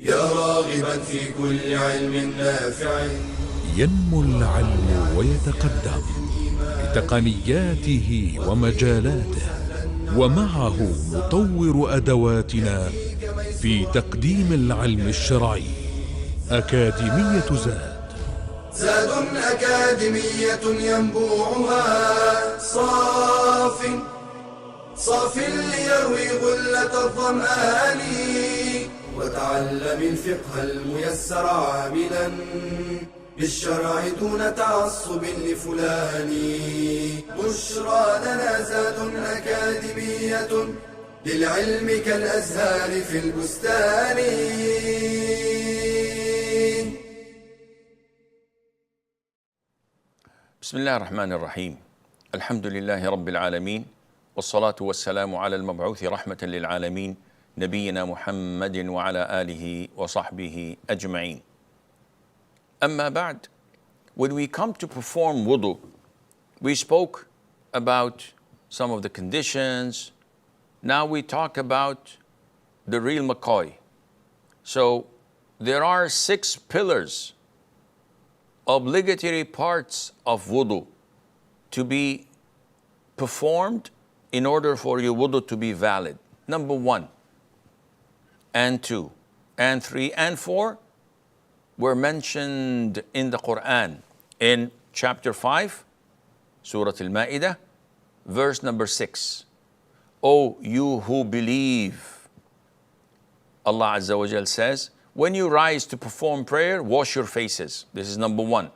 يا راغبا في كل علم نافع. ينمو العلم ويتقدم بتقنياته ومجالاته، ومعه نطور أدواتنا في تقديم العلم الشرعي. أكاديمية زاد، زاد أكاديمية ينبوعها صاف ليروي غلة الظمآن، وتعلم الفقه الميسر عاملا بالشرع دون تعصب لفلان. بشرى لنا زاد أكاديمية للعلم كالأزهار في البستان. بسم الله الرحمن الرحيم. الحمد لله رب العالمين، والصلاة والسلام على المبعوث رحمة للعالمين نبينا محمد وعلى آله وصحبه أجمعين. أما بعد, when we come to perform wudu, we spoke about some of the conditions. Now we talk about the real McCoy. So there are 6 pillars, obligatory parts of wudu to be performed in order for your wudu to be valid. Number 1 and 2 and 3 and 4 were mentioned in the Quran in chapter 5, Surah Al-Ma'idah, verse number 6. O you who believe, Allah Azza wa Jal says, when you rise to perform prayer, wash your faces. This is number 1.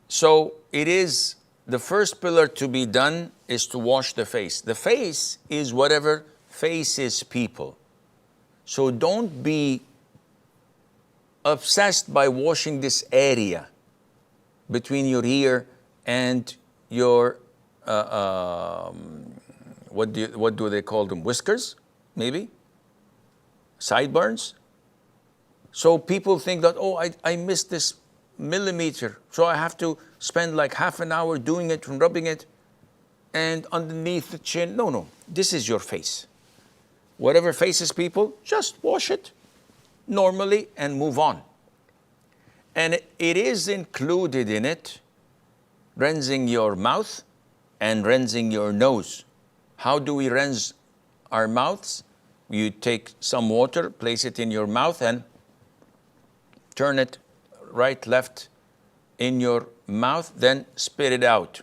So it is the first pillar to be done is to wash the face. The face is whatever faces people. So don't be obsessed by washing this area between your ear and your what do they call them? Whiskers, maybe? Sideburns. So people think that, oh, I missed this millimeter, so I have to spend like half an hour doing it and rubbing it and underneath the chin. No, this is your face. Whatever faces people, just wash it normally and move on. And it is included in it rinsing your mouth and rinsing your nose. How do we rinse our mouths? You take some water, place it in your mouth and turn it right, left in your mouth, then spit it out.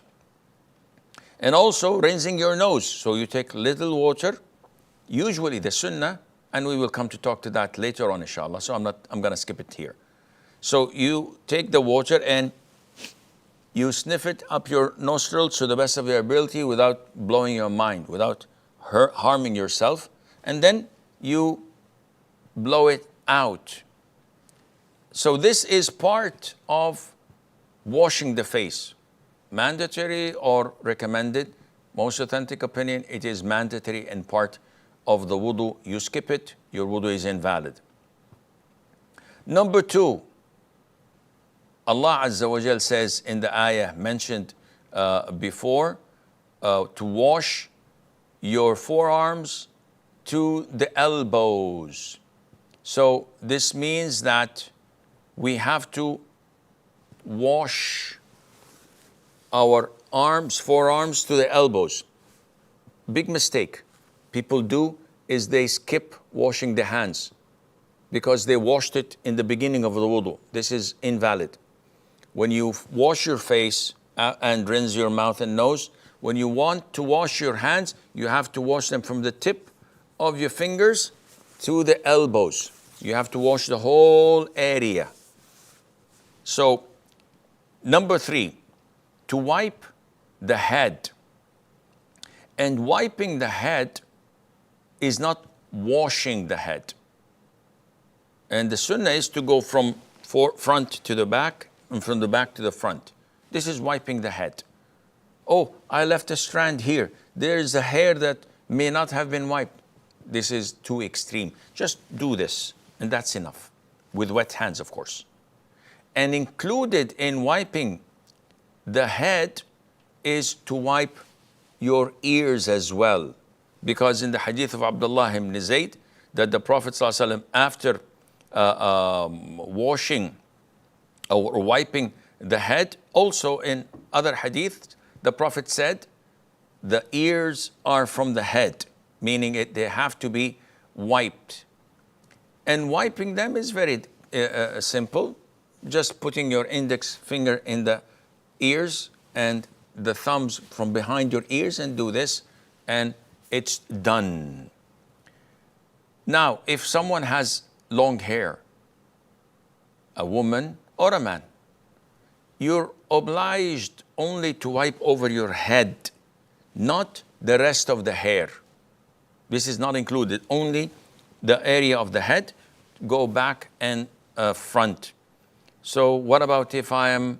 And also rinsing your nose. So you take little water, usually the sunnah, and we will come to talk to that later on, inshallah. So I'm gonna skip it here. So you take the water and you sniff it up your nostrils to the best of your ability without blowing your mind, without harming yourself. And then you blow it out. So this is part of washing the face. Mandatory or recommended? Most authentic opinion, it is mandatory and part of the wudu. You skip it, your wudu is invalid. Number 2, Allah Azza wa Jal says in the ayah mentioned before, to wash your forearms to the elbows. So this means that we have to wash our forearms to the elbows. Big mistake people do is they skip washing the hands because they washed it in the beginning of the wudu. This is invalid. When you wash your face and rinse your mouth and nose, when you want to wash your hands, you have to wash them from the tip of your fingers to the elbows. You have to wash the whole area. So, number 3, to wipe the head. And wiping the head is not washing the head. And the sunnah is to go from front to the back and from the back to the front. This is wiping the head. Oh, I left a strand here. There's a hair that may not have been wiped. This is too extreme. Just do this, and that's enough. With wet hands, of course. And included in wiping the head is to wipe your ears as well. Because in the hadith of Abdullah ibn Zayd, that the Prophet ﷺ, after washing or wiping the head, also in other hadiths, the Prophet said, the ears are from the head, meaning they have to be wiped. And wiping them is very simple. Just putting your index finger in the ears and the thumbs from behind your ears and do this, and it's done. Now, if someone has long hair, a woman or a man, you're obliged only to wipe over your head, not the rest of the hair. This is not included, only the area of the head, go back and front. So what about if I am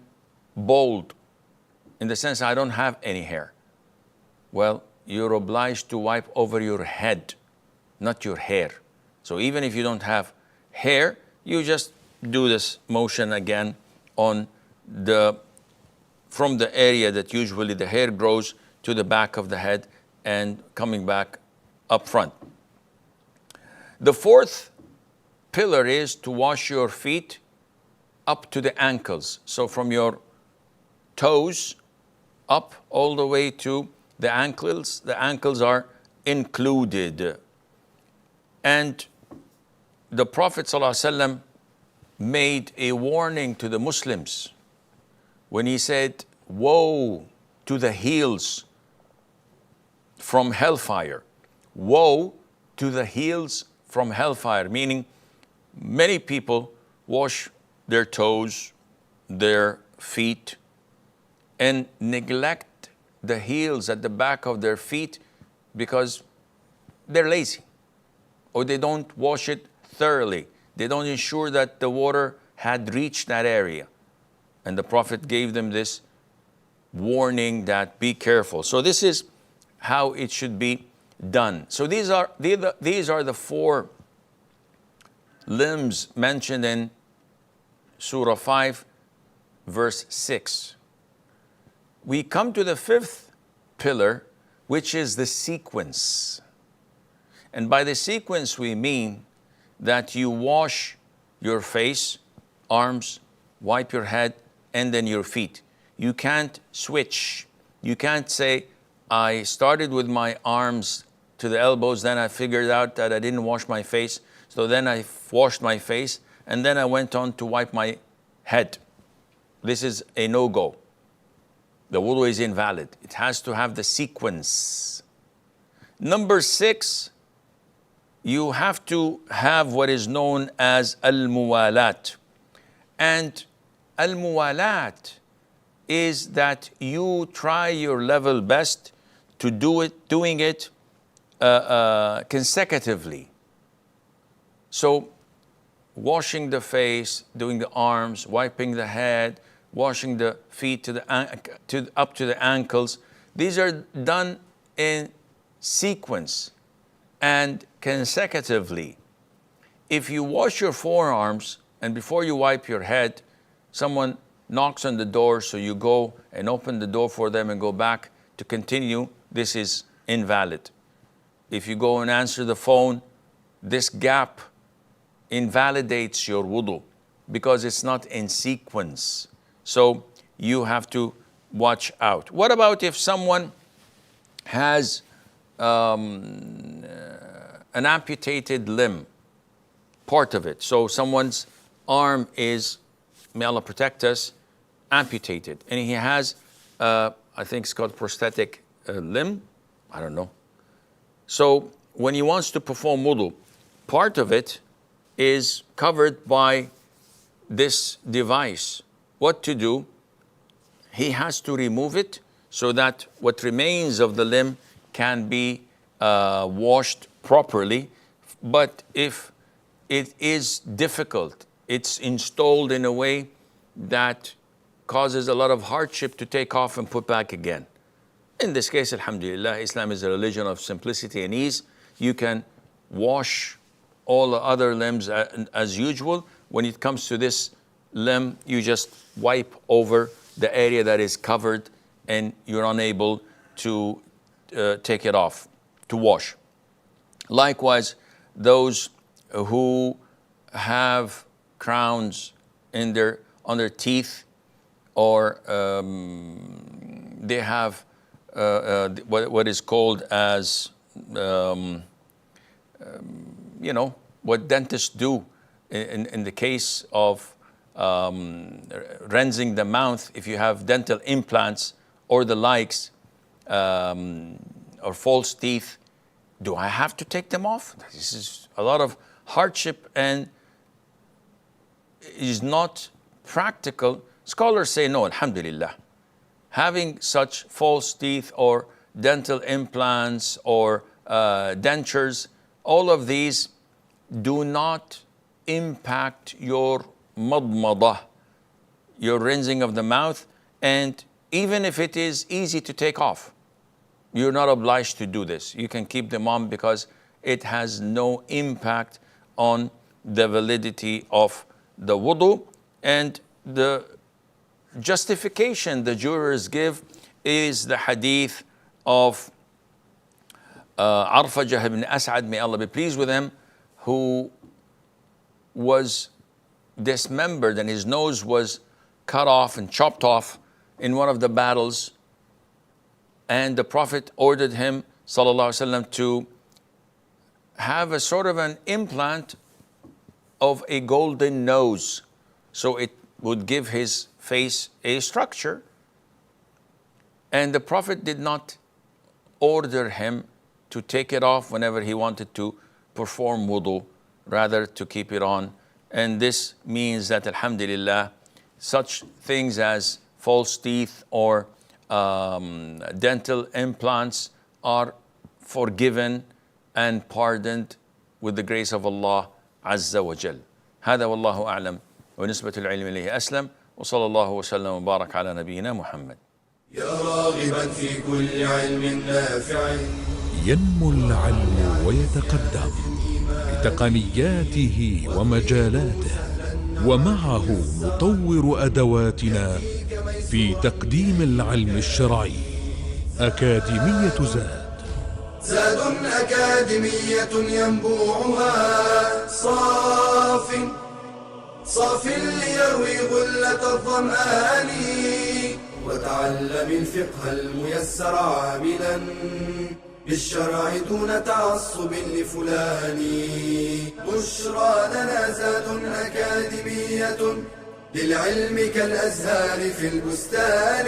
bald, in the sense I don't have any hair? Well, you're obliged to wipe over your head, not your hair. So even if you don't have hair, you just do this motion again on from the area that usually the hair grows to the back of the head and coming back up front. The fourth pillar is to wash your feet up to the ankles. So from your toes up all the way to the ankles are included. And the Prophet ﷺ made a warning to the Muslims when he said, woe to the heels from hellfire. Woe to the heels from hellfire, meaning many people wash their toes, their feet, and neglect the heels at the back of their feet because they're lazy, or they don't wash it thoroughly. They don't ensure that the water had reached that area. And the Prophet gave them this warning that be careful. So this is how it should be done. So these are the four limbs mentioned in Surah 5, verse 6. We come to the fifth pillar, which is the sequence. And by the sequence, we mean that you wash your face, arms, wipe your head, and then your feet. You can't switch. You can't say, I started with my arms to the elbows, then I figured out that I didn't wash my face, so then I washed my face, and then I went on to wipe my head. This is a no-go. The wudu is invalid. It has to have the sequence. Number 6, you have to have what is known as al-muwalat. And al-muwalat is that you try your level best to doing it consecutively. So washing the face, doing the arms, wiping the head, washing the feet up to the ankles. These are done in sequence and consecutively. If you wash your forearms and before you wipe your head, someone knocks on the door, so you go and open the door for them and go back to continue, this is invalid. If you go and answer the phone, this gap invalidates your wudu because it's not in sequence. So you have to watch out. What about if someone has an amputated limb, part of it? So someone's arm is, may Allah protect us, amputated, and he has, I think it's called prosthetic limb, I don't know. So when he wants to perform wudu, part of it is covered by this device. What to do? He has to remove it so that what remains of the limb can be washed properly. But if it is difficult, it's installed in a way that causes a lot of hardship to take off and put back again. In this case, alhamdulillah, Islam is a religion of simplicity and ease. You can wash all the other limbs as usual. When it comes to this limb, you just wipe over the area that is covered and you're unable to take it off, to wash. Likewise, those who have crowns on their teeth, or they have what is called as, you know, what dentists do in the case of rinsing the mouth, if you have dental implants or the likes, or false teeth. Do I have to take them off? This is a lot of hardship and is not practical. Scholars say no, alhamdulillah. Having such false teeth or dental implants or dentures, all of these do not impact your madmadah, your rinsing of the mouth. And even if it is easy to take off, you're not obliged to do this. You can keep them on because it has no impact on the validity of the wudu. And the justification the jurors give is the hadith of 𝐅𝐵 ibn As'ad, may Allah be pleased with him, who was dismembered and his nose was cut off and chopped off in one of the battles. And the Prophet ordered him, sallallahu alaihi wasallam, to have a sort of an implant of a golden nose, so it would give his face a structure. And the Prophet did not order him to take it off whenever he wanted to perform wudu, rather to keep it on. And this means that, alhamdulillah, such things as false teeth or dental implants are forgiven and pardoned with the grace of Allah Azza wa Jal. هذا والله أعلم ونسبة العلم إليه أسلم وصلى الله وسلم وبارك على نبينا محمد. يا راغبا في كل علم نافع. ينمو العلم ويتقدم بتقنياته ومجالاته، ومعه نطور أدواتنا في تقديم العلم الشرعي. أكاديمية زاد، زاد أكاديمية ينبوعها صاف ليروي غلة الظمآن، وتعلم الفقه الميسر عاملا بالشرع دون تعصب لفلان. بشرى لنا زاد أكاديمية للعلم كالأزهار في البستان.